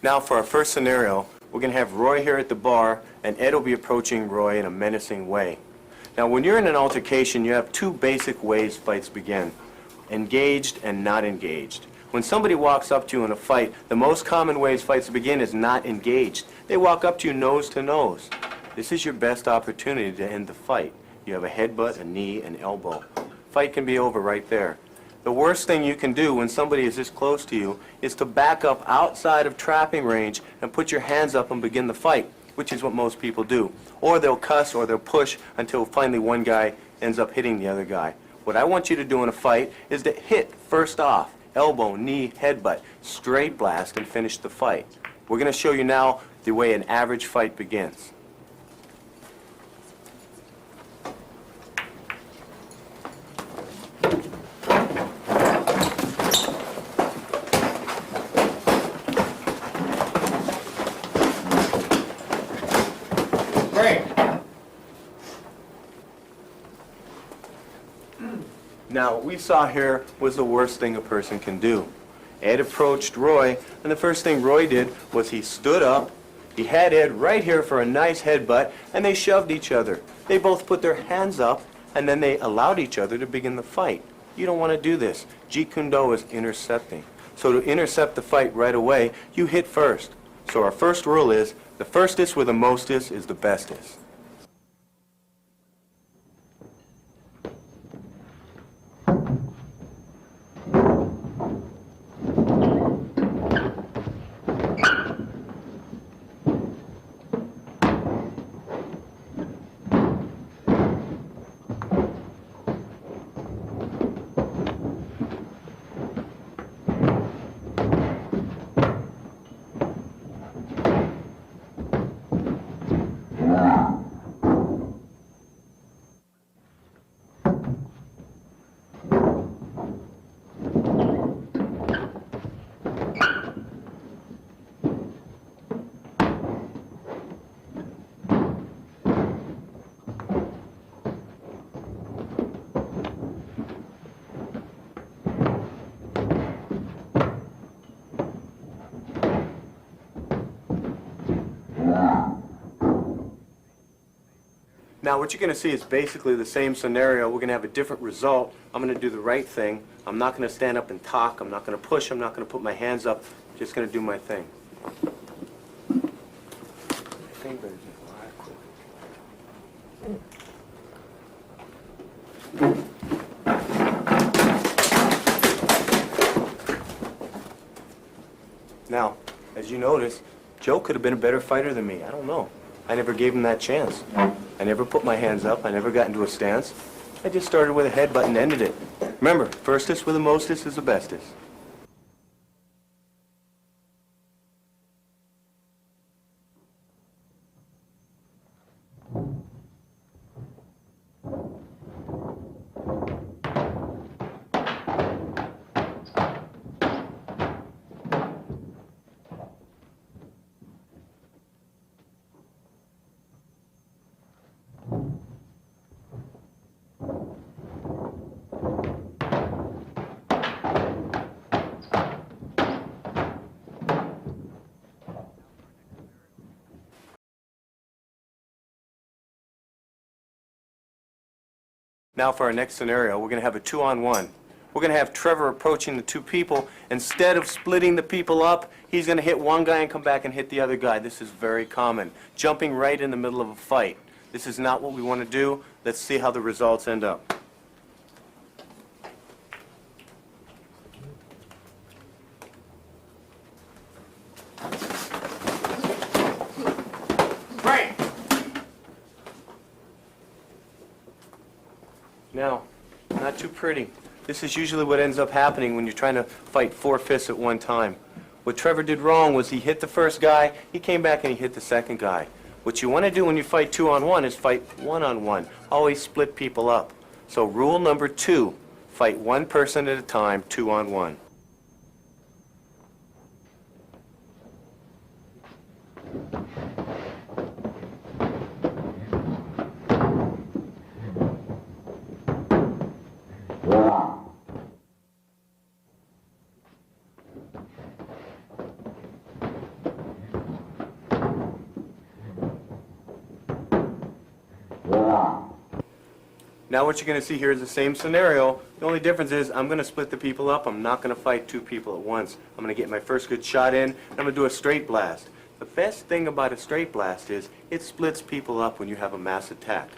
Now for our first scenario, we're going to have Roy here at the bar, and Ed will be approaching Roy in a menacing way. Now when you're in an altercation, you have two basic ways fights begin: engaged and not engaged. When somebody walks up to you in a fight, the most common ways fights begin is not engaged. They walk up to you nose to nose. This is your best opportunity to end the fight. You have a headbutt, a knee, an elbow. Fight can be over right there. The worst thing you can do when somebody is this close to you is to back up outside of trapping range and put your hands up and begin the fight, which is what most people do. Or they'll cuss or they'll push until finally one guy ends up hitting the other guy. What I want you to do in a fight is to hit first off, elbow, knee, headbutt, straight blast, and finish the fight. We're going to show you now the way an average fight begins. Now, what we saw here was the worst thing a person can do. Ed approached Roy, and the first thing Roy did was he stood up, he had Ed right here for a nice headbutt, and they shoved each other. They both put their hands up, and then they allowed each other to begin the fight. You don't want to do this. Jeet Kune Do is intercepting. So to intercept the fight right away, you hit first. So our first rule is, the firstest with the mostest is the bestest. Now what you're going to see is basically the same scenario. We're going to have a different result. I'm going to do the right thing. I'm not going to stand up and talk. I'm not going to push. I'm not going to put my hands up. I'm just going to do my thing. Now, as you notice, Joe could have been a better fighter than me. I don't know. I never gave him that chance. I never put my hands up. I never got into a stance. I just started with a headbutt and ended it. Remember, firstest with the mostest is the bestest. Now for our next scenario, we're going to have a 2-on-1. We're going to have Trevor approaching the two people. Instead of splitting the people up, he's going to hit one guy and come back and hit the other guy. This is very common. Jumping right in the middle of a fight. This is not what we want to do. Let's see how the results end up. Now, not too pretty. This is usually what ends up happening when you're trying to fight 4 fists at one time. What Trevor did wrong was he hit the first guy, he came back and he hit the second guy. What you want to do when you fight 2-on-1 is fight 1-on-1. Always split people up. So rule number 2, fight one person at a time, 2-on-1. Now what you're going to see here is the same scenario. The only difference is I'm going to split the people up. I'm not going to fight two people at once. I'm going to get my first good shot in, and I'm going to do a straight blast. The best thing about a straight blast is it splits people up when you have a mass attack.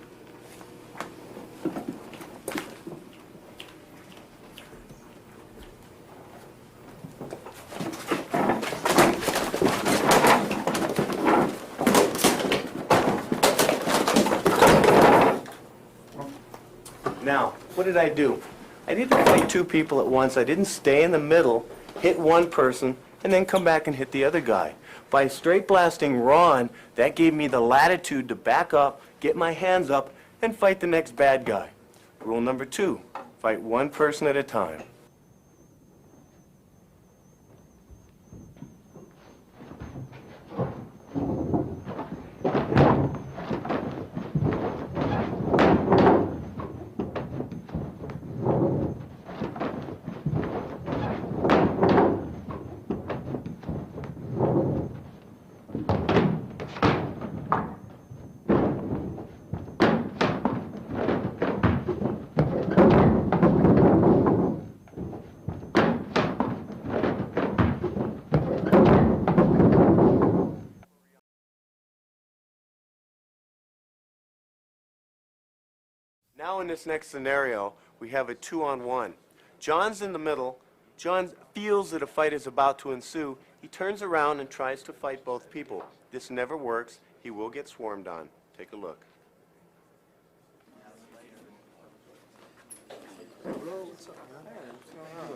Now, what did I do? I didn't fight two people at once. I didn't stay in the middle, hit one person, and then come back and hit the other guy. By straight blasting Ron, that gave me the latitude to back up, get my hands up, and fight the next bad guy. Rule number 2, fight one person at a time. Now in this next scenario, we have a 2-on-1. John's in the middle. John feels that a fight is about to ensue. He turns around and tries to fight both people. This never works. He will get swarmed on. Take a look.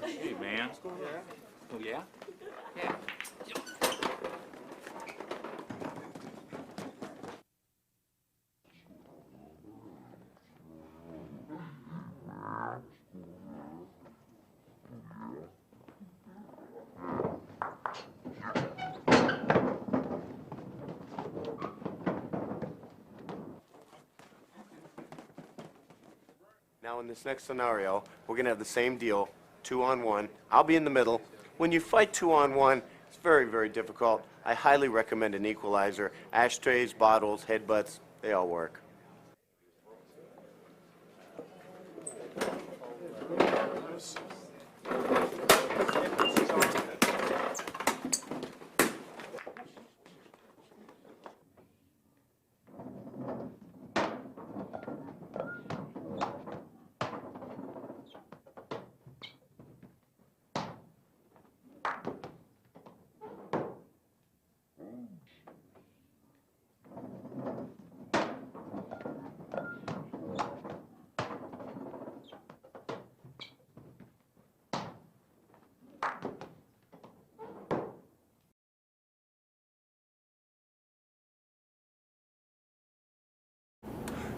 Hey, man. Oh, yeah? Yeah. Now in this next scenario, we're going to have the same deal, 2-on-1. I'll be in the middle. When you fight 2-on-1, it's very, very difficult. I highly recommend an equalizer. Ashtrays, bottles, headbutts, they all work.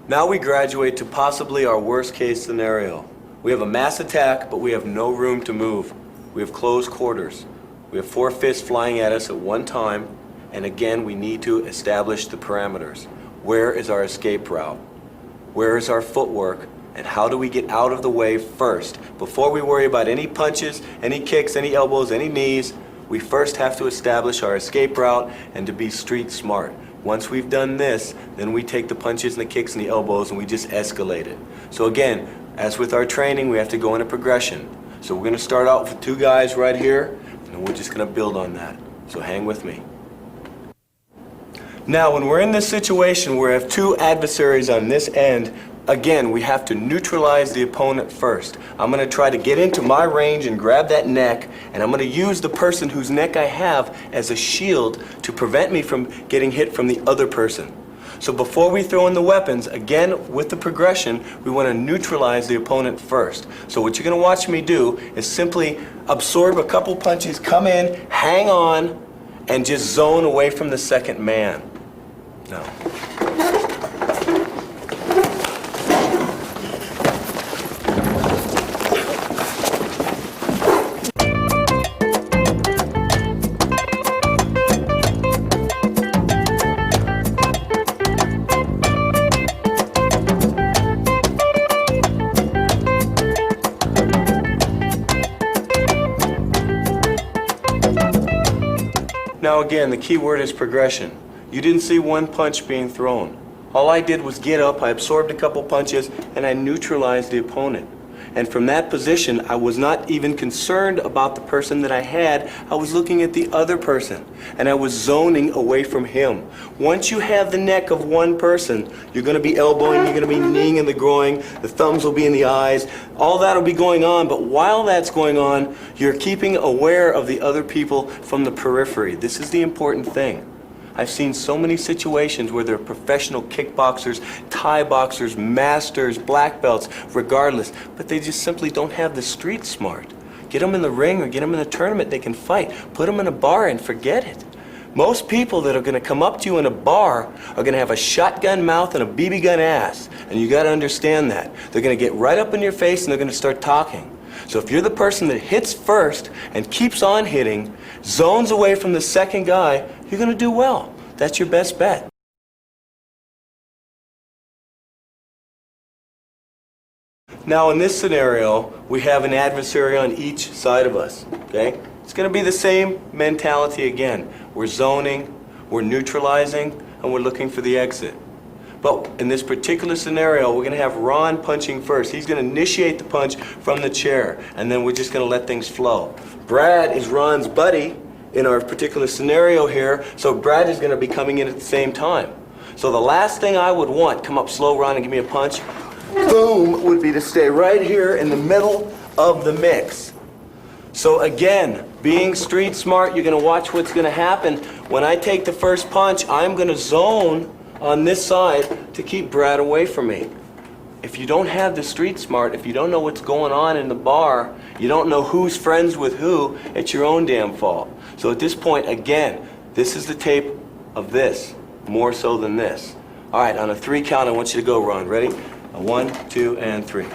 Now we graduate to possibly our worst case scenario. We have a mass attack, but we have no room to move. We have close quarters. We have 4 fists flying at us at one time, and again we need to establish the parameters. Where is our escape route? Where is our footwork? And how do we get out of the way first? Before we worry about any punches, any kicks, any elbows, any knees, we first have to establish our escape route and to be street smart. Once we've done this, then we take the punches and the kicks and the elbows and we just escalate it. So again, as with our training, we have to go in a progression. So we're going to start out with 2 guys right here, and we're just going to build on that. So hang with me. Now, when we're in this situation where we have 2 adversaries on this end, again, we have to neutralize the opponent first. I'm going to try to get into my range and grab that neck, and I'm going to use the person whose neck I have as a shield to prevent me from getting hit from the other person. So before we throw in the weapons, again, with the progression, we want to neutralize the opponent first. So what you're going to watch me do is simply absorb a couple punches, come in, hang on, and just zone away from the second man. Now. Now again, the key word is progression. You didn't see one punch being thrown. All I did was get up, I absorbed a couple punches, and I neutralized the opponent. And from that position, I was not even concerned about the person that I had. I was looking at the other person, and I was zoning away from him. Once you have the neck of one person, you're going to be elbowing, you're going to be kneeing in the groin, the thumbs will be in the eyes, all that will be going on. But while that's going on, you're keeping aware of the other people from the periphery. This is the important thing. I've seen so many situations where there are professional kickboxers, Thai boxers, masters, black belts, regardless, but they just simply don't have the street smart. Get them in the ring or get them in a tournament, they can fight. Put them in a bar and forget it. Most people that are going to come up to you in a bar are going to have a shotgun mouth and a BB gun ass, and you got to understand that. They're going to get right up in your face and they're going to start talking. So if you're the person that hits first and keeps on hitting, zones away from the second guy, you're going to do well. That's your best bet. Now in this scenario, we have an adversary on each side of us, okay? It's going to be the same mentality again. We're zoning, we're neutralizing, and we're looking for the exit. But in this particular scenario, we're going to have Ron punching first. He's going to initiate the punch from the chair, and then we're just going to let things flow. Brad is Ron's buddy in our particular scenario here, so Brad is going to be coming in at the same time. So the last thing I would want, come up slow, Ron, and give me a punch, boom, would be to stay right here in the middle of the mix. So again, being street smart, you're going to watch what's going to happen. When I take the first punch, I'm going to zone on this side to keep Brad away from me. If you don't have the street smart, if you don't know what's going on in the bar, you don't know who's friends with who, it's your own damn fault. So at this point, again, this is the tape of this, more so than this. All right, on a 3 count, I want you to go, Ron. Ready? 1, 2, and 3.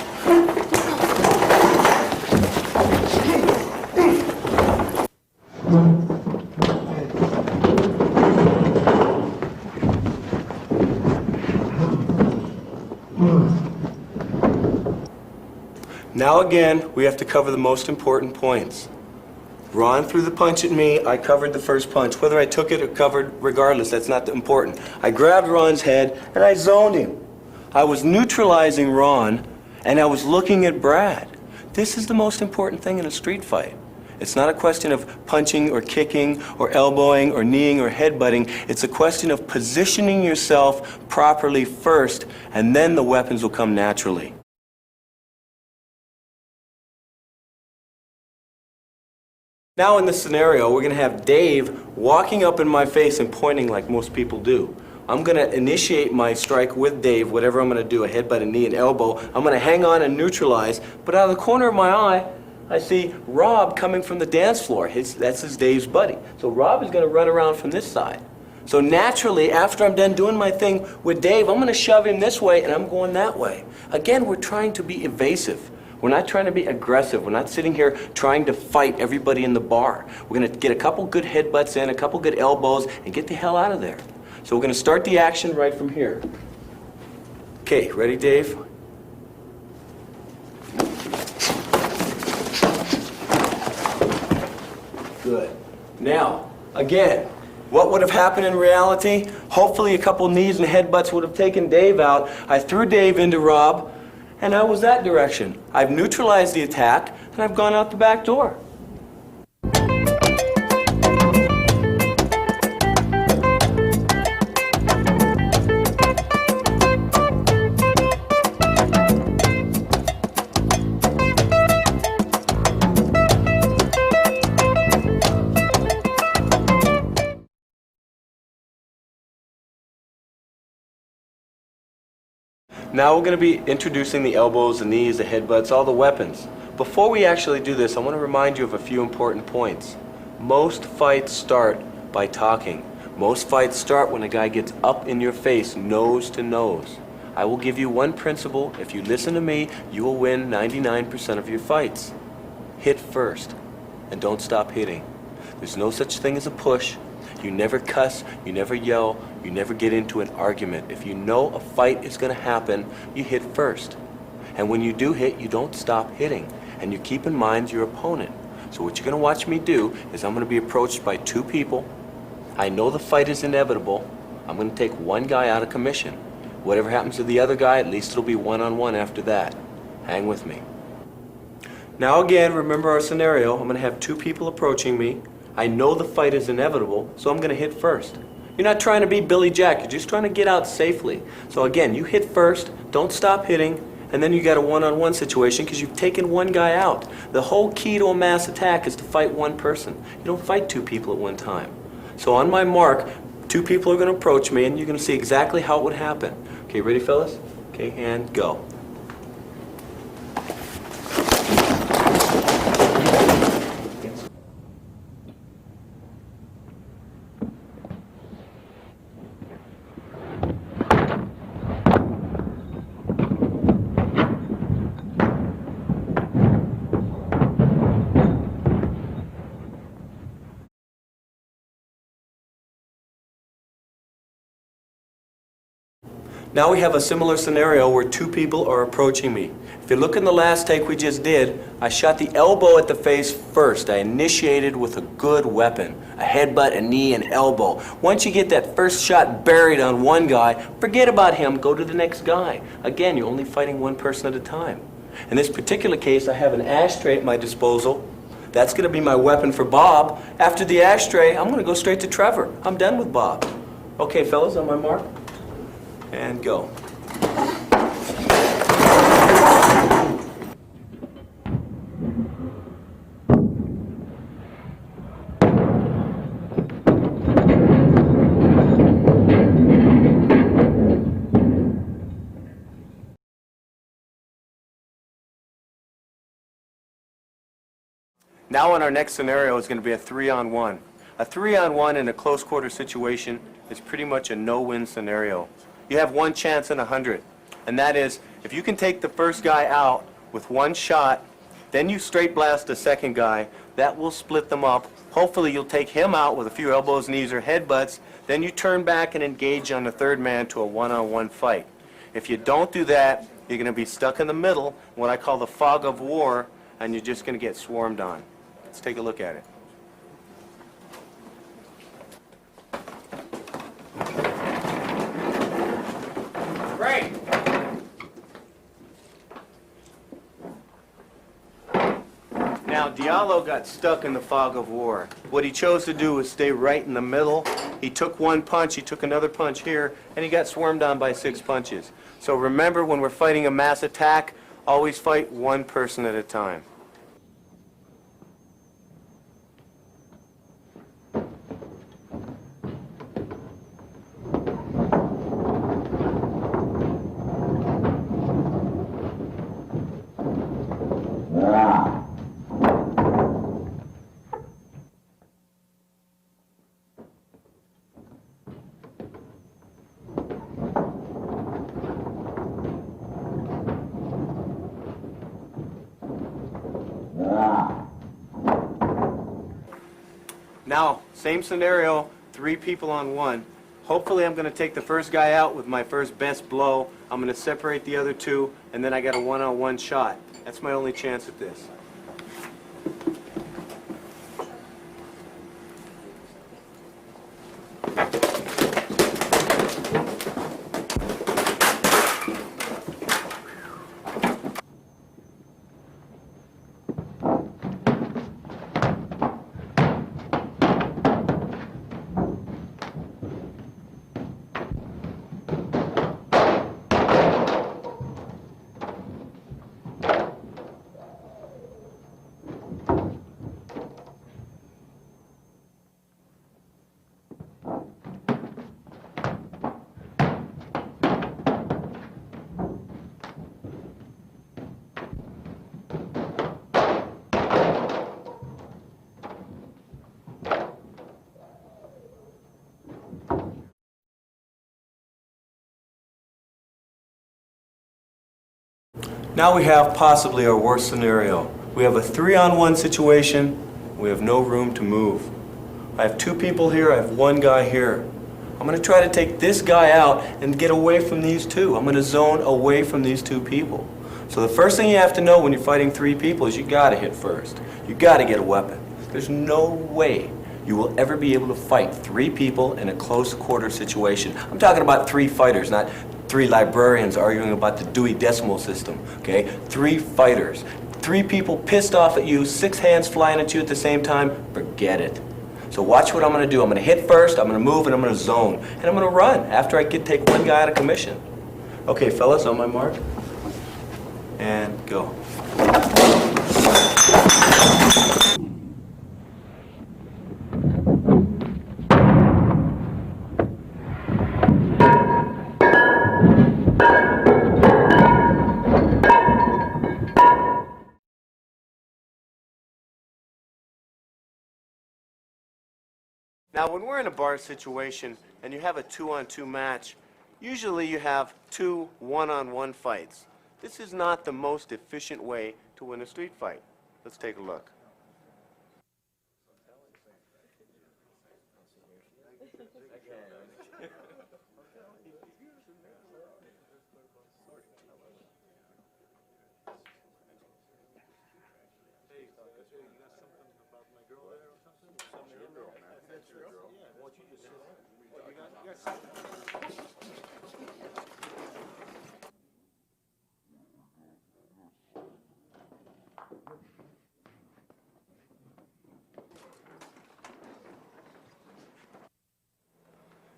Now again, we have to cover the most important points. Ron threw the punch at me, I covered the first punch. Whether I took it or covered, regardless, that's not important. I grabbed Ron's head and I zoned him. I was neutralizing Ron and I was looking at Brad. This is the most important thing in a street fight. It's not a question of punching or kicking or elbowing or kneeing or headbutting. It's a question of positioning yourself properly first, and then the weapons will come naturally. Now in this scenario, we're going to have Dave walking up in my face and pointing like most people do. I'm going to initiate my strike with Dave, whatever I'm going to do, a headbutt, a knee, an elbow. I'm going to hang on and neutralize, but out of the corner of my eye, I see Rob coming from the dance floor. That's his Dave's buddy. So Rob is going to run around from this side. So naturally, after I'm done doing my thing with Dave, I'm going to shove him this way and I'm going that way. Again, we're trying to be evasive. We're not trying to be aggressive. We're not sitting here trying to fight everybody in the bar. We're going to get a couple good headbutts in, a couple good elbows, and get the hell out of there. So we're going to start the action right from here. Okay, ready, Dave? Good. Now, again, what would have happened in reality? Hopefully a couple knees and headbutts would have taken Dave out. I threw Dave into Rob, and I was that direction. I've neutralized the attack, and I've gone out the back door. Now we're going to be introducing the elbows, the knees, the headbutts, all the weapons. Before we actually do this, I want to remind you of a few important points. Most fights start by talking. Most fights start when a guy gets up in your face, nose to nose. I will give you one principle. If you listen to me, you will win 99% of your fights. Hit first, and don't stop hitting. There's no such thing as a push. You never cuss, you never yell, you never get into an argument. If you know a fight is going to happen, you hit first. And when you do hit, you don't stop hitting. And you keep in mind your opponent. So what you're going to watch me do is I'm going to be approached by 2 people. I know the fight is inevitable. I'm going to take one guy out of commission. Whatever happens to the other guy, at least it'll be one-on-one after that. Hang with me. Now again, remember our scenario. I'm going to have two people approaching me. I know the fight is inevitable, so I'm going to hit first. You're not trying to be Billy Jack, you're just trying to get out safely. So again, you hit first, don't stop hitting, and then you got a one-on-one situation because you've taken one guy out. The whole key to a mass attack is to fight one person. You don't fight two people at one time. So on my mark, two people are going to approach me, and you're going to see exactly how it would happen. Okay, ready, fellas? Okay, and go. Now we have a similar scenario where two people are approaching me. If you look in the last take we just did, I shot the elbow at the face first. I initiated with a good weapon, a headbutt, a knee, and elbow. Once you get that first shot buried on one guy, forget about him, go to the next guy. Again, you're only fighting one person at a time. In this particular case, I have an ashtray at my disposal. That's going to be my weapon for Bob. After the ashtray, I'm going to go straight to Trevor. I'm done with Bob. Okay, fellas, on my mark. And go. Now in our next scenario is going to be a 3-on-1. A 3-on-1 in a close quarter situation is pretty much a no-win scenario. You have one chance in 100, and that is if you can take the first guy out with one shot, then you straight blast the second guy, that will split them up. Hopefully you'll take him out with a few elbows, knees, or headbutts, then you turn back and engage on the third man to a one-on-one fight. If you don't do that, you're going to be stuck in the middle, what I call the fog of war, and you're just going to get swarmed on. Let's take a look at it. Great. Now, Diallo got stuck in the fog of war. What he chose to do was stay right in the middle. He took one punch, he took another punch here, and he got swarmed on by 6 punches. So remember, when we're fighting a mass attack, always fight one person at a time. Now, same scenario, 3 people on one. Hopefully I'm going to take the first guy out with my first best blow. I'm going to separate the other two, and then I got a one-on-one shot. That's my only chance at this. Now we have possibly our worst scenario. We have a 3-on-1 situation. We have no room to move. I have 2 people here. I have 1 guy here. I'm going to try to take this guy out and get away from these 2. I'm going to zone away from these 2 people. So the first thing you have to know when you're fighting 3 people is you got to hit first. You got to get a weapon. There's no way you will ever be able to fight 3 people in a close quarter situation. I'm talking about 3 fighters, not 3 librarians arguing about the Dewey Decimal System, okay? 3 fighters, 3 people pissed off at you, 6 hands flying at you at the same time, forget it. So watch what I'm gonna do. I'm gonna hit first, I'm gonna move, and I'm gonna zone. And I'm gonna run after I take one guy out of commission. Okay, fellas, on my mark. And go. Now, when we're in a bar situation and you have a 2-on-2 match, usually you have 2 1-on-1 fights. This is not the most efficient way to win a street fight. Let's take a look.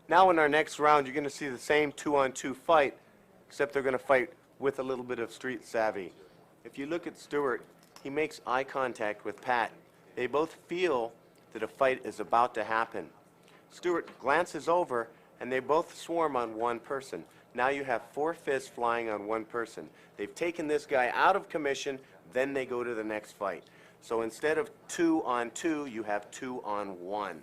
Now in our next round, you're going to see the same 2-on-2 fight, except they're going to fight with a little bit of street savvy. If you look at Stuart, he makes eye contact with Pat. They both feel that a fight is about to happen. Stuart glances over, and they both swarm on one person. Now you have 4 fists flying on one person. They've taken this guy out of commission, then they go to the next fight. So instead of 2-on-2, you have 2-on-1.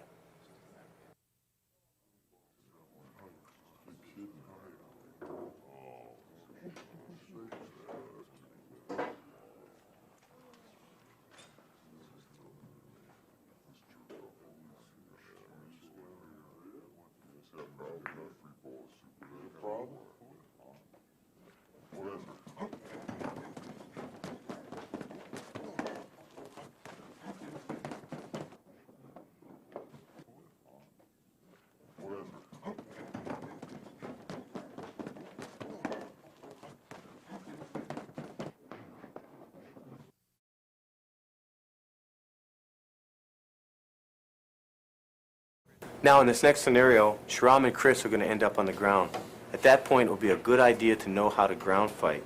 Now in this next scenario, Shram and Chris are going to end up on the ground. At that point, it will be a good idea to know how to ground fight.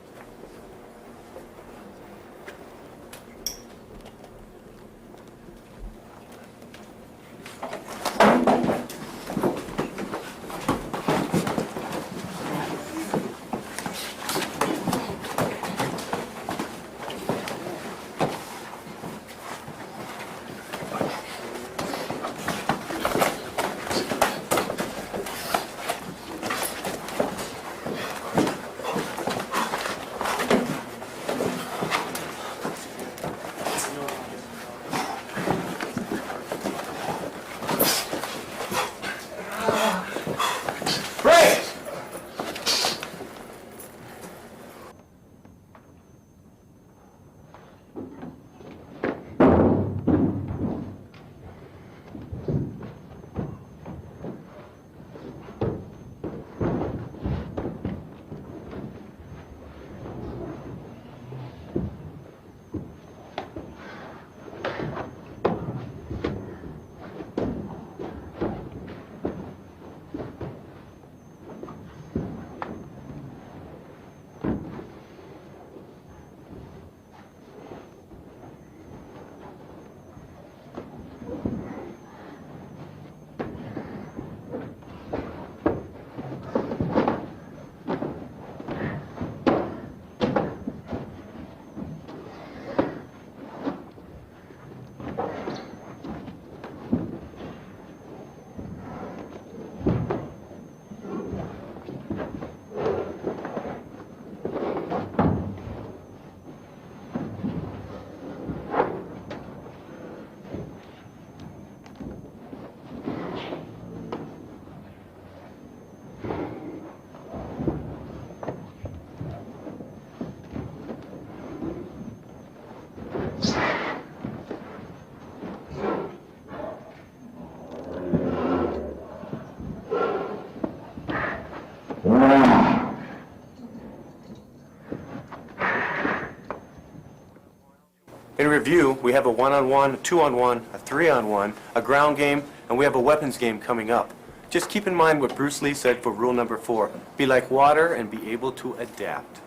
In review, we have a one-on-one, a two-on-one, a three-on-one, a ground game, and we have a weapons game coming up. Just keep in mind what Bruce Lee said for rule number 4. Be like water and be able to adapt.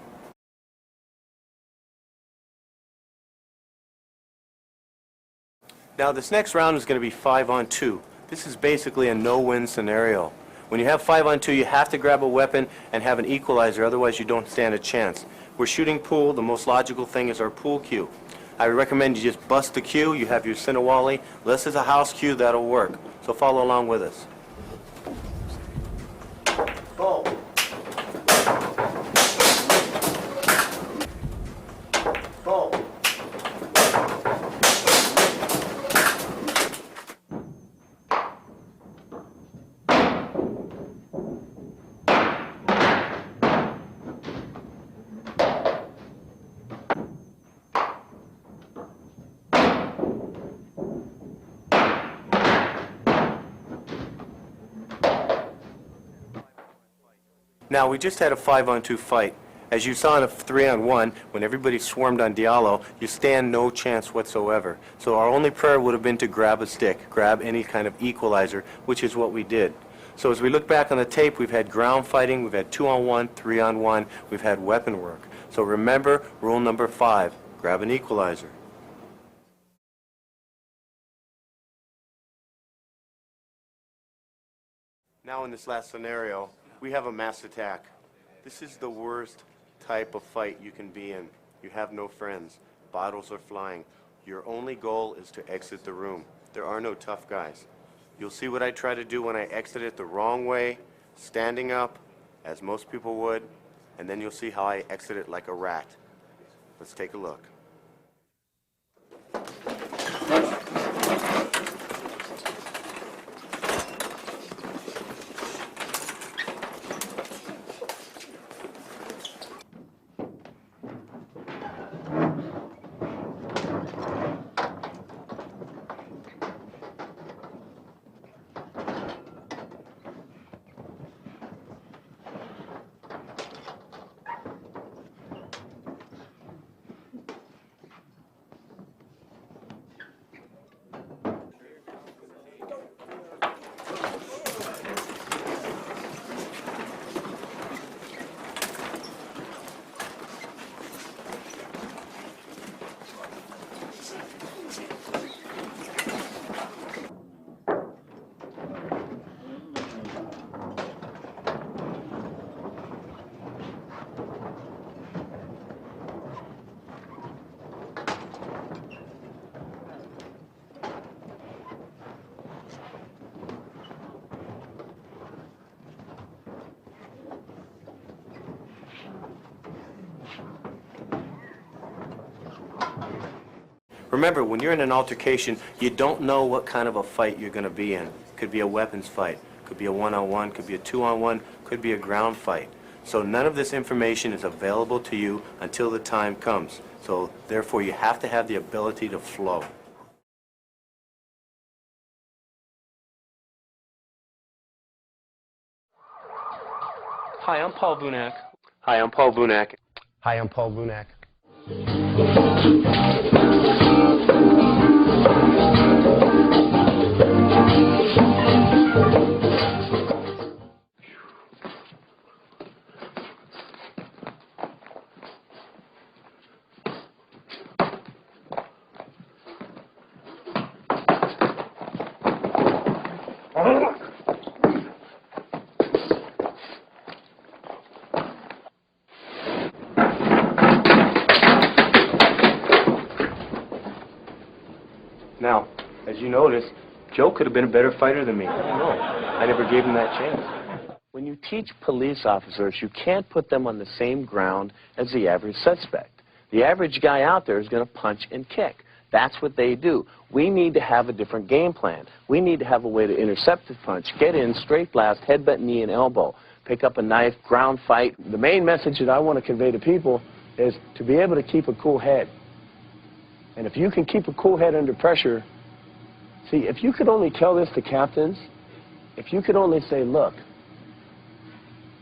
Now this next round is going to be 5-on-2. This is basically a no-win scenario. When you have 5-on-2, you have to grab a weapon and have an equalizer, otherwise you don't stand a chance. We're shooting pool. The most logical thing is our pool cue. I recommend you just bust the cue. You have your Sinawali. This is a house cue. That'll work. So follow along with us. Ball. Ball. Now, we just had a 5-on-2 fight. As you saw in a 3-on-1, when everybody swarmed on Diallo, you stand no chance whatsoever. So our only prayer would have been to grab a stick, grab any kind of equalizer, which is what we did. So as we look back on the tape, we've had ground fighting, we've had 2-on-1, 3-on-1, we've had weapon work. So remember rule number 5, grab an equalizer. Now in this last scenario, we have a mass attack. This is the worst type of fight you can be in. You have no friends. Bottles are flying. Your only goal is to exit the room. There are no tough guys. You'll see what I try to do when I exit it the wrong way, standing up, as most people would, and then you'll see how I exit it like a rat. Let's take a look. Remember, when you're in an altercation, you don't know what kind of a fight you're going to be in. Could be a weapons fight, could be a one-on-one, could be a two-on-one, could be a ground fight. So none of this information is available to you until the time comes. So therefore, you have to have the ability to flow. Hi, I'm Paul Vunak. Hi, I'm Paul Vunak. Hi, I'm Paul Vunak. Now, as you notice, Joe could have been a better fighter than me. No, I never gave him that chance. When you teach police officers, you can't put them on the same ground as the average suspect. The average guy out there is going to punch and kick. That's what they do. We need to have a different game plan. We need to have a way to intercept the punch, get in, straight blast, headbutt, knee, and elbow, pick up a knife, ground fight. The main message that I want to convey to people is to be able to keep a cool head. And if you can keep a cool head under pressure, see, if you could only tell this to captains, if you could only say, look,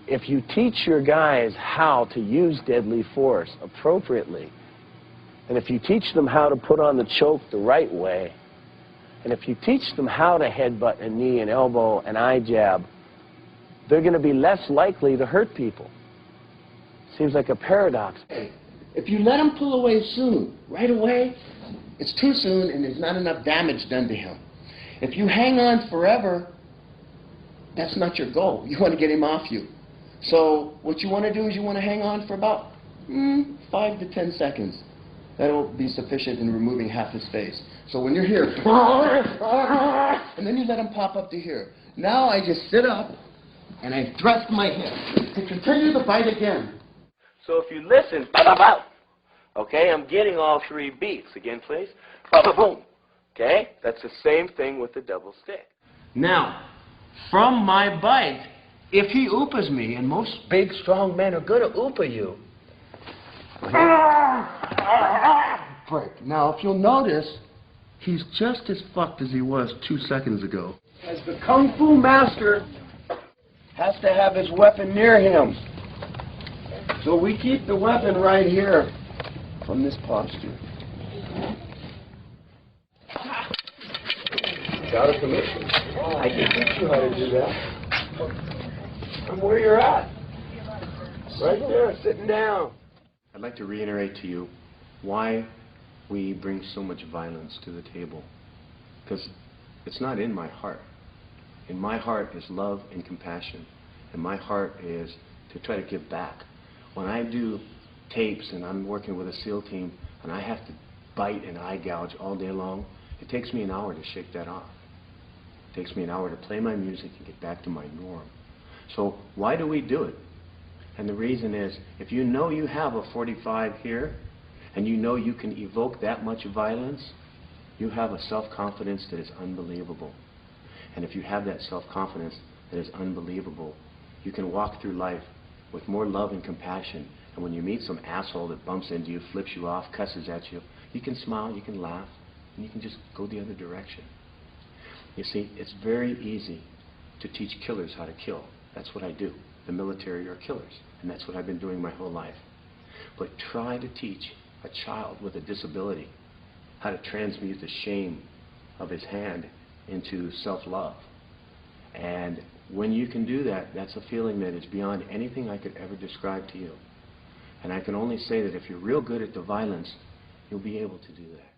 if you teach your guys how to use deadly force appropriately, And if you teach them how to put on the choke the right way, and if you teach them how to headbutt and knee and elbow and eye jab, they're going to be less likely to hurt people. Seems like a paradox. If you let him pull away soon, right away, it's too soon and there's not enough damage done to him. If you hang on forever, that's not your goal. You want to get him off you. So what you want to do is you want to hang on for about 5 to 10 seconds. That'll be sufficient in removing half his face. So when you're here, and then you let him pop up to here. Now I just sit up and I thrust my hip to continue the fight again. So if you listen, okay, I'm getting all 3 beats. Again, please. Boom. Okay? That's the same thing with the double stick. Now, from my bite, if he oopas me, and most big, strong men are going to oopa you. Break. Now, if you'll notice, he's just as fucked as he was 2 seconds ago. As the Kung Fu master has to have his weapon near him. So we keep the weapon right here from this posture. Got a commission. I can teach you how to do that. I'm where you're at. Right there, sitting down. I'd like to reiterate to you why we bring so much violence to the table. Because it's not in my heart. In my heart is love and compassion. And my heart is to try to give back. When I do tapes and I'm working with a SEAL team and I have to bite and eye gouge all day long, it takes me an hour to shake that off. It takes me an hour to play my music and get back to my norm. So why do we do it? And the reason is, if you know you have a 45 here, and you know you can evoke that much violence, you have a self-confidence that is unbelievable. And if you have that self-confidence that is unbelievable, you can walk through life with more love and compassion. And when you meet some asshole that bumps into you, flips you off, cusses at you, you can smile, you can laugh, and you can just go the other direction. You see, it's very easy to teach killers how to kill. That's what I do. The military are killers, and that's what I've been doing my whole life. But try to teach a child with a disability how to transmute the shame of his hand into self-love. And when you can do that, that's a feeling that is beyond anything I could ever describe to you. And I can only say that if you're real good at the violence, you'll be able to do that.